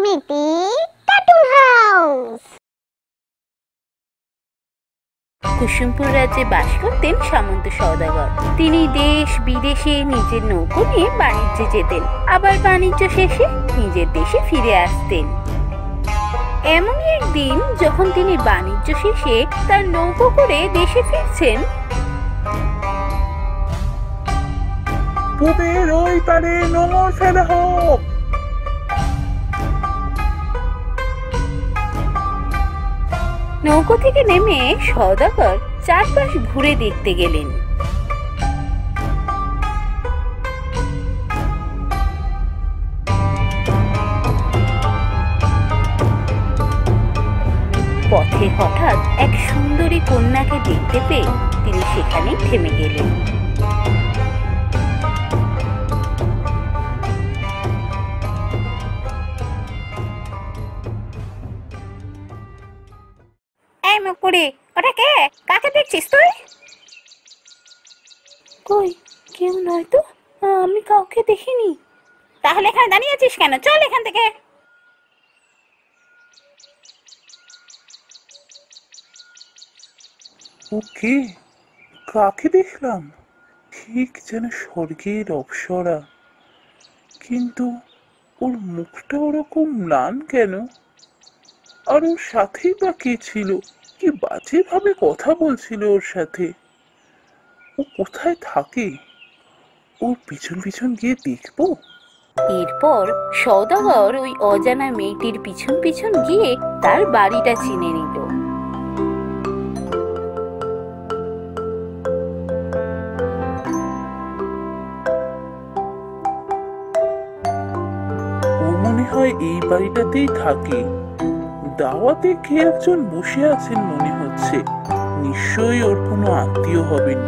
স্মৃতি cartoon house. Kusumpur রাজ্যে বাস করতেন সামন্ত সওদাগর। তিনি দেশ বিদেশে নিজের নৌকো নিয়ে বাণিজ্যে যেতেন, আবার বাণিজ্য শেষে নিজের দেশে ফিরে আসতেন। এমনই একদিন যখন তিনি বাণিজ্য শেষে তার নৌকো করে দেশে ফিরছেন, পুবের ওই পারে নোঙর ফেলা হোক। নৌকো থেকে নেমে সওদাগর চারপাশ ঘুরে দেখতে গেলেন। পথে হঠাৎ এক সুন্দরী কন্যাকে দেখতে পেয়ে তিনি সেখানেই থেমে গেলেন। এই মুকুড়ি, ওটা কে? কাকে দেখছিস তুই? কই, কেউ নয় তো, আমি কাউকে দেখিনি। তাহলে এখানে দাঁড়িয়ে আছিস কেন? চল এখান থেকে। ওকে, কাকে দেখলাম? ঠিক যেন স্বর্গের অপ্সরা, কিন্তু ওর মুখটা ওরকম ম্লান কেন? আর ওর সাথেই বা কে ছিল? কি বাজে ভাবে কথা বলছিল ওর সাথে। ও কোথায় থাকে? ওর পিছন পিছন গিয়ে দেখবো। এরপর সওদাগর ওই অজানা মেয়েটির পিছন পিছন গিয়ে তার বাড়িটা চিনে নিল। ও মনে হয় এই বাড়িটাতেই থাকে। দাওয়াতে কে একজন বসে আছেন মনে হচ্ছে। নিশ্চয়ই ওর কোনো আত্মীয় হবেন।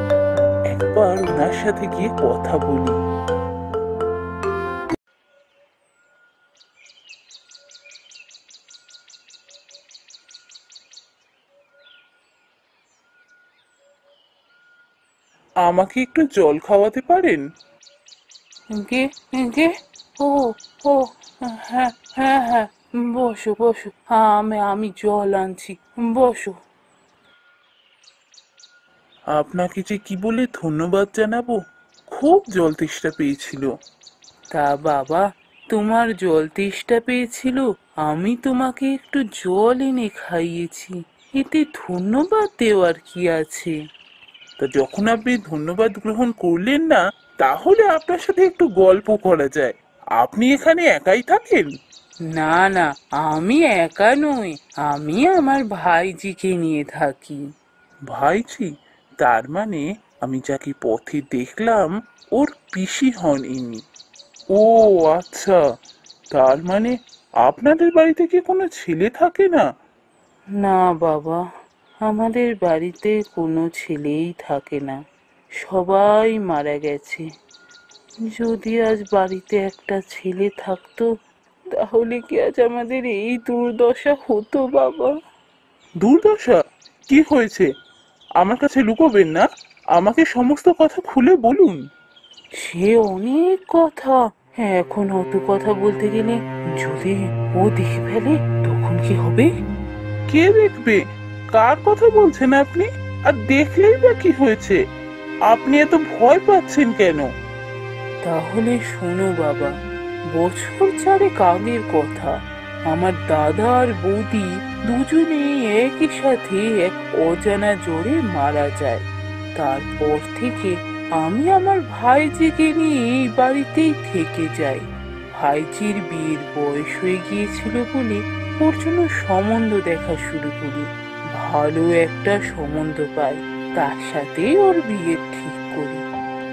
একবার ওনার সাথে গিয়ে কথা বলি। আমাকে একটু জল খাওয়াতে পারেন? কে? কে? ও, ও, হ্যাঁ হ্যাঁ হ্যাঁ, বসো বসো, আমি জল আনছি, বসো। আপনাকে যে কি বলে ধন্যবাদ জানাবো, খুব জল তেষ্টা পেয়েছিল। তা বাবা, তোমার জল তেষ্টা পেয়েছিল, আমি তোমাকে একটু জল এনে খাইয়েছি, এতে ধন্যবাদ দেওয়ার কি আছে? তা যখন আপনি ধন্যবাদ গ্রহণ করলেন না, তাহলে আপনার সাথে একটু গল্প করা যায়। আপনি এখানে একাই থাকেন? না না, আমি একা নই, আমি আমার ভাইজিকে নিয়ে থাকি। ভাইজি? তার মানে আমি যাকে পথে দেখলাম ওর পিসি হন ইনি। ও আচ্ছা, তার মানে আপনাদের বাড়িতে কি কোনো ছেলে থাকে না? না বাবা, আমাদের বাড়িতে কোনো ছেলেই থাকে না, সবাই মারা গেছে। যদি আজ বাড়িতে একটা ছেলে থাকতো, তাহলে কি আজ আমাদের এই দুর্দশা হতো বাবা? দুর্দশা? কি হয়েছে? আমার কাছে লুকোবেন না, আমাকে সমস্ত কথা খুলে বলুন। সে অনেক কথা, এখন অত কথা বলতে গেলে যদি ও দেখে ফেলে তখন কি হবে? কে দেখবে? কার কথা বলছেন আপনি? আর দেখলেই বা কি হয়েছে? আপনি এত ভয় পাচ্ছেন কেন? তাহলে শোনো বাবা, বছর চারেক আগের কথা, আমার দাদা আর বৌদি দুজনেই একই সাথে এক অজানা জ্বরে মারা যায়। তারপর থেকে আমি আমার ভাইজিকে নিয়ে এই বাড়িতেই থেকে যাই। ভাইজির বিয়ের বয়স হয়ে গিয়েছিল বলে ওর জন্য সম্বন্ধ দেখা শুরু করি। ভালো একটা সম্বন্ধ পাই, তার সাথে ওর বিয়ে ঠিক করি।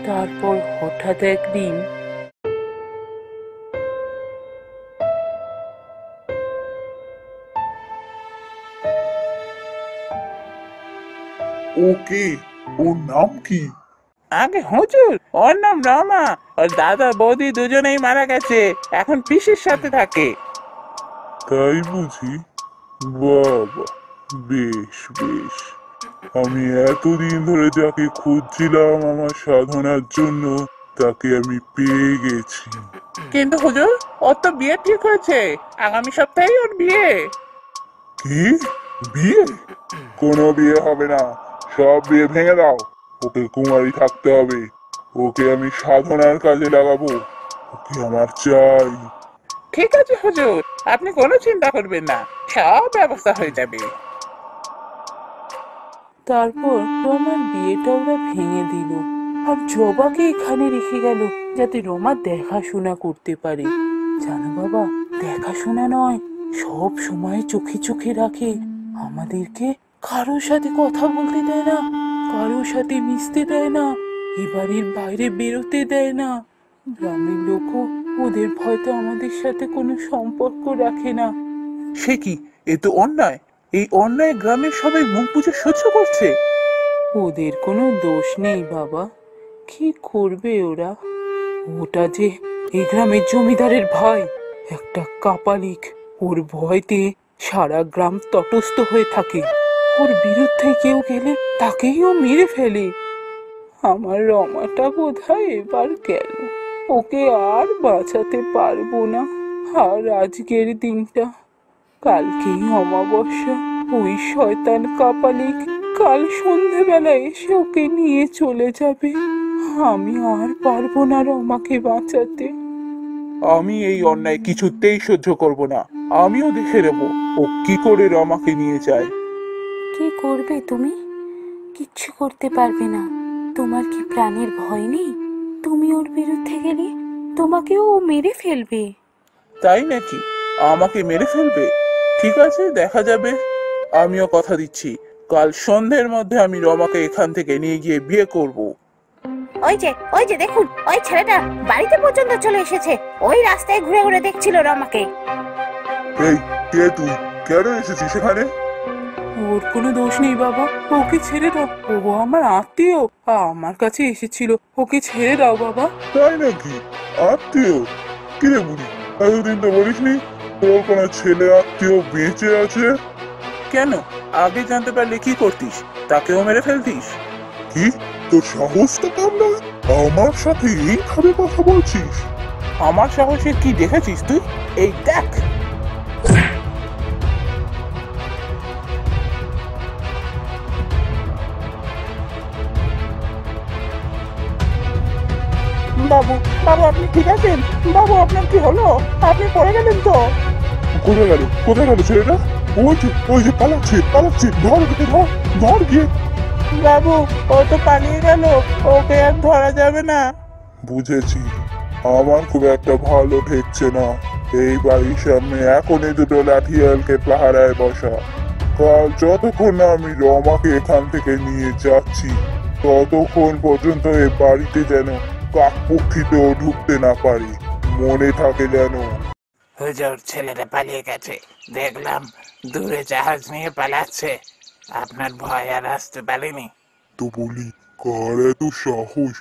তারপর হঠাৎ একদিন ওকে, ওর নাম কি? আগে হুজুর, ওর নাম রমা। ওর দাদা বৌদি দুজনেই মারা গেছে, এখন পিসির সাথে থাকে। তাই বুঝি? বাবা, বেশ বেশ। আমি এতদিন ধরে যাকে খুঁজছিলাম আমার সাধনার জন্য, তাকে আমি পেয়ে গেছি। কিন্তু হুজুর, ওর তো বিয়ে ঠিক হয়েছে, আগামী সপ্তাহেই ওর বিয়ে। কি? বিয়ে? কোনো বিয়ে হবে না, সব বিয়ে ভেঙে দাও। ওকে কুমারী থাকতে হবে, ওকে আমি সাধনার কাজে লাগাবো, ওকে আমার চাই। ঠিক আছে হুজুর, আপনি কোনো চিন্তা করবেন না, সব ব্যবস্থা হয়ে যাবে। তারপর রমার বিয়েটা ওরা ভেঙে দিল, আর জবাকে এখানে রেখে গেল যাতে রমা দেখাশোনা করতে পারে। জানো বাবা, দেখাশোনা নয়, সব সময় চোখে চোখে রাখে। আমাদেরকে কারোর সাথে কথা বলতে দেয় না, কারোর সাথে মিশতে দেয় না, এ বাড়ির বাইরে বেরোতে দেয় না। গ্রামের লোকও ওদের ভয়তে আমাদের সাথে কোনো সম্পর্ক রাখে না। সে কি? এ তো অন্যায়। এই অন্যায় গ্রামের সবাই মুখ বুজে সহ্য করছে। ওদের কোনো দোষ নেই বাবা, কি করবে ওরা? ওটা যে এই গ্রামের জমিদারের ভাই, একটা কাপালিক। ওর ভয়তে সারা গ্রাম তটস্থ হয়ে থাকে। ওর বিরুদ্ধে কেউ গেলে তাকেই ও মেরে ফেলে। আমার রমাটা বোধহয় এবার গেল, ওকে আর বাঁচাতে পারবো না। আর আজকের দিনটা, কালকেই অমাবস্যা। ওই শয়তান কাপালিক কাল সন্ধেবেলা এসে ওকে নিয়ে চলে যাবে। আমি আর পারবো না রমাকে বাঁচাতে। আমি এই অন্যায় কিছুতেই সহ্য করব না। আমিও দেখে নেব ও কি করে রমাকে নিয়ে যায়। কি করবে তুমি? কিচ্ছু করতে পারবে না। তোমার কি প্রাণের ভয় নেই? তুমি ওর বিরুদ্ধে গেলে তোমাকেও ও মেরে ফেলবে। তাই নাকি? আমাকে মেরে ফেলবে? ঠিক আছে, দেখা যাবে। আমিও কথা দিচ্ছি, কাল সন্ধ্যের মধ্যে আমি রমাকে এখান থেকে নিয়ে গিয়ে বিয়ে করব। ওই যে দেখুন, ওই ছেলেটা বাড়িতে পর্যন্ত চলে এসেছে। ওই রাস্তায় ঘুরে ঘুরে দেখছিল রমাকে। এই, কে তুই? কেন এসেছিস সেখানে? ওর কোনো দোষ নেই বাবা, ওকে ছেড়ে দাও। ও আমার আত্মীয়, আমার কাছে এসেছিল। ওকে ছেড়ে দাও বাবা। তাই নাকি? আত্মীয়? কিরে বুড়ি, এতদিন তো বলিসনি তোর কোনো ছেলে আত্মীয় বেঁচে আছে? কেন? আগে জানতে পারলে কি করতিস? তাকেও মেরে ফেলতিস? কি, তোর সাহস তো কম নয়, আমার সাথে এইভাবে কথা বলছিস? আমার সাহসে কি দেখেছিস তুই? এই দেখ। বাবু, বাবু আপনি ঠিক আছেন? বাবু আপনার কি হলো? আপনি পড়ে গেলেন তো? কোথায় গেল, কোথায় গেল ছেলেটা? ওই যে পালাচ্ছে, পালাচ্ছে, ধর ওকে, ধর, ধর গিয়ে। বাবু, ও তো পালিয়ে গেল, ওকে আর ধরা যাবে না। বুঝেছি, আমার খুব একটা ভালো ঠেকছে না এই বাড়ির সামনে এখনই দুটো লাঠিয়ালকে পাহারায় বসা। কাল যতক্ষণ না আমি রমাকে এখান থেকে নিয়ে যাচ্ছি, ততক্ষণ পর্যন্ত এ বাড়িতে যেন কাকপক্ষীতেও ঢুকতে না পারি, মনে থাকে যেন। হুজুর, ছেলেটা পালিয়ে গেছে, দেখলাম দূরে জাহাজ নিয়ে পালাচ্ছে। আপনার ভয় আর আসতে পারেনি? তো বলি, কার এত সাহস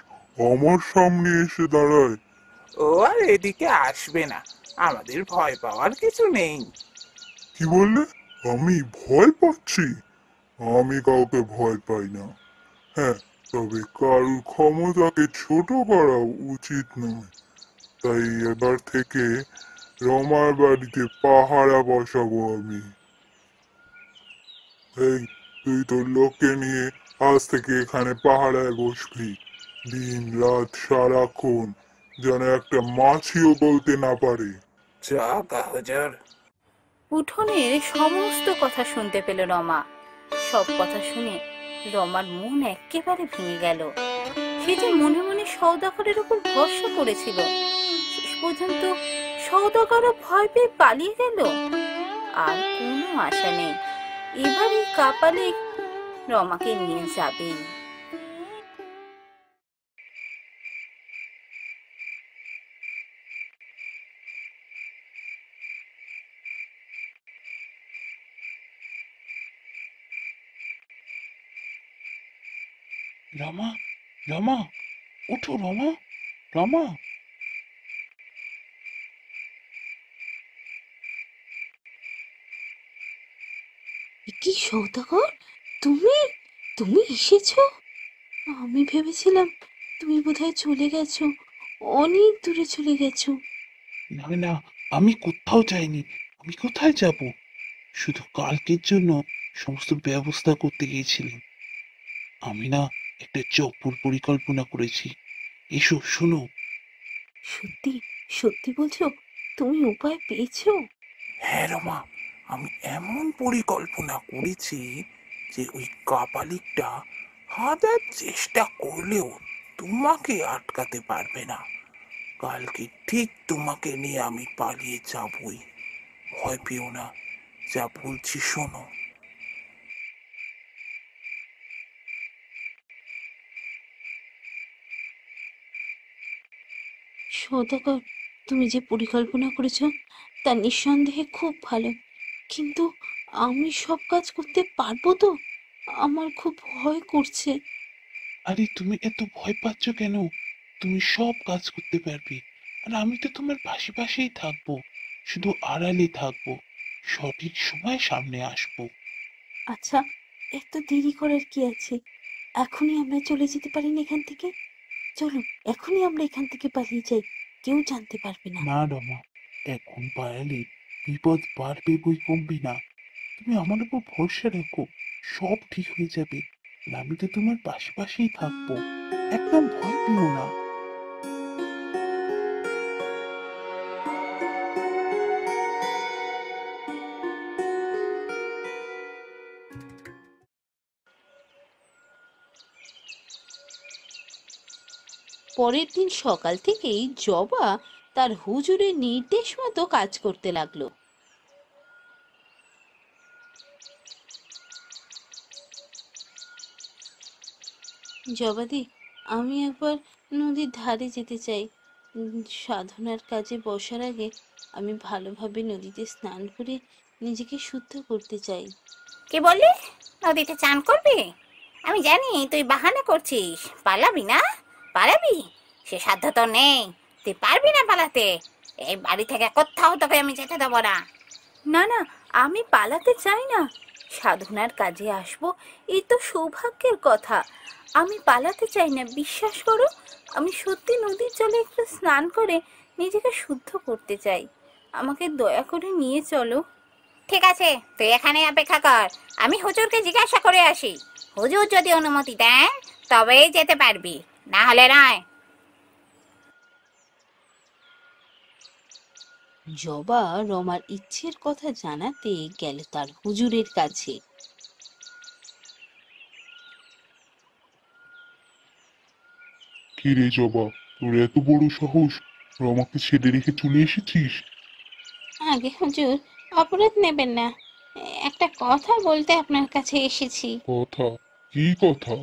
আমার সামনে এসে দাঁড়ায়? ও আর এদিকে আসবে না, আমাদের ভয় পাওয়ার কিছু নেই। কি বললে? আমি ভয় পাচ্ছি? আমি কাউকে ভয় পাই না। হ্যাঁ, তবে কারুর ক্ষমতাকে ছোট করা উচিত নয়। তাই এবার থেকে রমার বাড়িতে পাহারা বসাবো আমি। এই, তুই তোর লোককে নিয়ে আজ থেকে এখানে পাহারায় বসবি, দিন রাত সারাক্ষণ, যেন একটা মাছিও বলতে না পারে। চাকা হুজুর। উঠোনের সমস্ত কথা শুনতে পেল রমা। সব কথা শুনে রমার মন একেবারে ভেঙে গেল। সে যে মনে মনে সওদাগরের উপর ভরসা করেছিল, শেষ পর্যন্ত সওদাগরও ভয় পেয়ে পালিয়ে গেল। আর কোনো আশা নেই, এবার এই কাপালিক রমাকে নিয়ে যাবেই। রমা, রমা, উঠো রমা, রমা। কি সৌদাগর, তুমি তুমি এসেছো? আমি ভেবেছিলাম তুমি বোধহয় চলে গেছো, অনেক দূরে চলে গেছো। না না, আমি কোথাও যাইনি। আমি কোথায় যাব? শুধু কালকের জন্য সমস্ত ব্যবস্থা করতে গিয়েছিলাম। আমি না একটা চপ্পর পরিকল্পনা করেছি। এসো শোনো। সত্যি সত্যি বলছো? তুমি উপায় পেয়েছো? হ্যাঁ রমা, আমি এমন পরিকল্পনা করেছি যে ওই কাপালিকটা হাজার চেষ্টা করলেও তোমাকে আটকাতে পারবে না। কালকে ঠিক তোমাকে নিয়ে আমি পালিয়ে যাবই। ভয় পেও না, যা বলছি শোনো। সওদাগর, তুমি যে পরিকল্পনা করেছো তা নিঃসন্দেহে খুব ভালো, কিন্তু আমি সব কাজ করতে পারবো তো? আমার খুব ভয় করছে। আরে তুমি এত ভয় পাচ্ছ কেন? তুমি সব কাজ করতে পারবে। আর আমি তো তোমার পাশে পাশেই থাকবো, শুধু আড়ালে থাকবো। সঠিক সময় সামনে আসবো। আচ্ছা, এত দেরি করার কি আছে? এখনই আমরা চলে যেতে পারি না এখান থেকে? চলো, এখনই আমরা এখান থেকে পালিয়ে যাই, কেউ জানতে পারবে না। না রমা, এখন পালালে বিপদ বাড়বে বই কমবে না। তুমি আমার উপর ভরসা রাখো, সব ঠিক হয়ে যাবে। আর আমি তো তোমার পাশে পাশেই থাকবো, একদম ভয় পেও না। পরের দিন সকাল থেকেই জবা তার হুজুরের নির্দেশ মতো কাজ করতে লাগলো। জবাদি, আমি একবার নদীর ধারে যেতে চাই। সাধনার কাজে বসার আগে আমি ভালোভাবে নদীতে স্নান করে নিজেকে শুদ্ধ করতে চাই। কি বললি? নদীতে চান করবি? আমি জানি তুই বাহানা করছিস, পালাবি না? পালাবি? সে সাধ্য তো নেই, তুই পারবি না পালাতে। এই বাড়ি থেকে কোথাও তোকে আমি যেতে দেবো না। না না, আমি পালাতে চাই না। সাধনার কাজে আসবো, এই তো সৌভাগ্যের কথা। আমি পালাতে চাই না, বিশ্বাস করো। আমি সত্যি নদীর জলে একটু স্নান করে নিজেকে শুদ্ধ করতে চাই। আমাকে দয়া করে নিয়ে চলো। ঠিক আছে, তুই এখানে অপেক্ষা কর, আমি হুজুরকে জিজ্ঞাসা করে আসি। হুজুর যদি অনুমতি দেন তবেই যেতে পারবি, না হলে নয়। জবা রমার ইচ্ছের কথা জানাতে গেল তার হুজুরের কাছে। কি রে জবা, তোর এত বড় সাহস, রমাকে ছেড়ে রেখে চলে এসেছিস? আগে হুজুর, অপরাধ নেবেন না। একটা কথা বলতে আপনার কাছে এসেছি। কথা? কি কথা?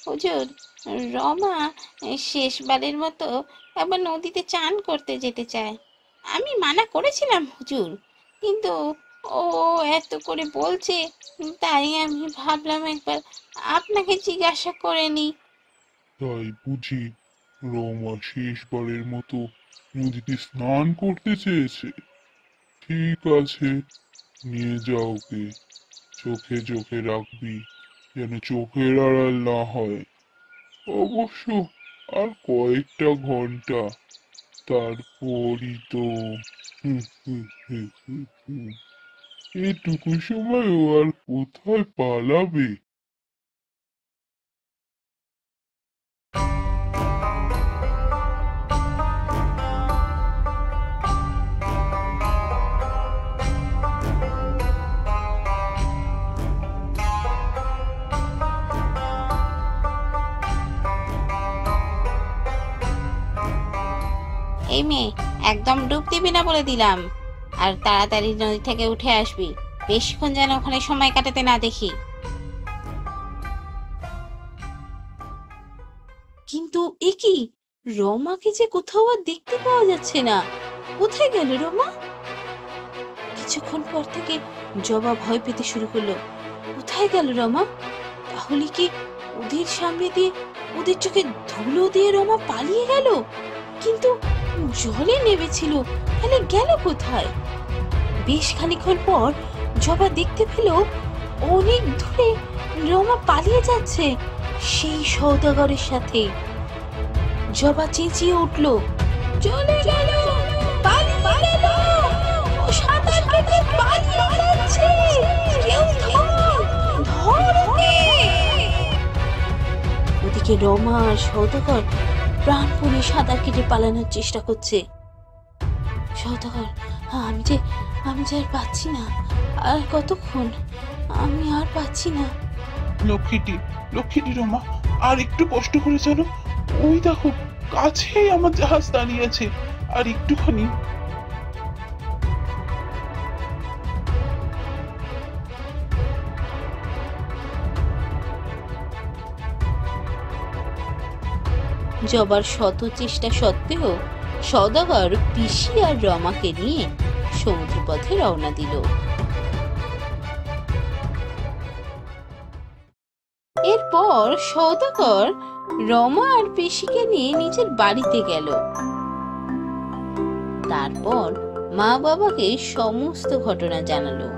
হুজুর, রমা শেষবারের মতো একবার নদীতে চান করতে যেতে চায়। আমি মানা করেছিলাম হুজুর, কিন্তু ও এত করে বলছে, তাই আমি ভাবলাম একবার আপনাকে জিজ্ঞাসা করে নিই। তাই বুঝি রমা শেষবারের মতো নদীতে স্নান করতে চেয়েছে? ঠিক আছে, নিয়ে যা ওকে। চোখে চোখে রাখবি, যেন চোখের আড়াল না হয়। অবশ্য আর কয়েকটা ঘন্টা, তারপরই তো হুম, হুম, হুম, হুম, হুম। এটুকু সময় ও আর কোথায় পালাবে? এই মেয়ে, একদম ডুব দিবি না বলে দিলাম। আর তাড়াতাড়ি নদী থেকে উঠে আসবি, বেশিক্ষণ যেন ওখানে সময় কাটাতে না দেখি। কিন্তু এ কি, রমাকে যে কোথাও আর দেখতে পাওয়া যাচ্ছে না। কোথায় গেল রমা? কিছুক্ষণ পর থেকে জবা ভয় পেতে শুরু করলো। কোথায় গেল রমা? তাহলে কি ওদের সামনে দিয়ে, ওদের চোখে ধুলো দিয়ে রমা পালিয়ে গেল? কিন্তু জলে নেমেছিল, তাহলে গেল কোথায়? বেশ খানিকক্ষণ পর জবা দেখতে পেল অনেক দূরে রমা পালিয়ে যাচ্ছে সেই সওদাগরের সাথে। জবা চেঁচিয়ে উঠল, চলে গেল। এদিকে রমা আর সওদাগর প্রাণপণে সাঁতার কেটে পালানোর চেষ্টা করছে। সওদাগর, আমি যে আর পাচ্ছি না, আর কতক্ষণ, আমি আর পাচ্ছি না। লক্ষ্মীটি রমা, আর একটু কষ্ট করে চলো। ওই দেখো, কাছেই আমার জাহাজ দাঁড়িয়ে আছে, আর একটুখানি। জবার শত চেষ্টা সত্ত্বেও সওদাগর পিসি আর রমাকে নিয়ে সমুদ্রপথে রওনা দিল। এরপর সওদাগর রমা আর পিসিকে নিয়ে নিজের বাড়িতে গেল। তারপর মা বাবাকে সমস্ত ঘটনা জানালো।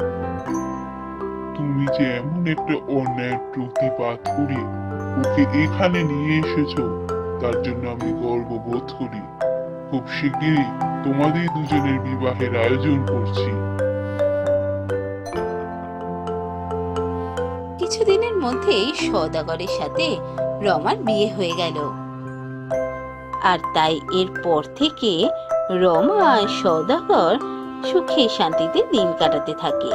তুমি যে এমন একটা অন্যায়ের প্রতিবাদ করে ওকে এখানে নিয়ে এসেছো, তার জন্য আমি গর্ববোধ করি। খুব শিগগিরই তোমাদের দুজনের বিবাহের আয়োজন করছি। কিছুদিনের মধ্যেই সওদাগরের সাথে রমার বিয়ে হয়ে গেল। আর তাই এরপর থেকে রমা আর সওদাগর সুখে শান্তিতে দিন কাটাতে থাকে।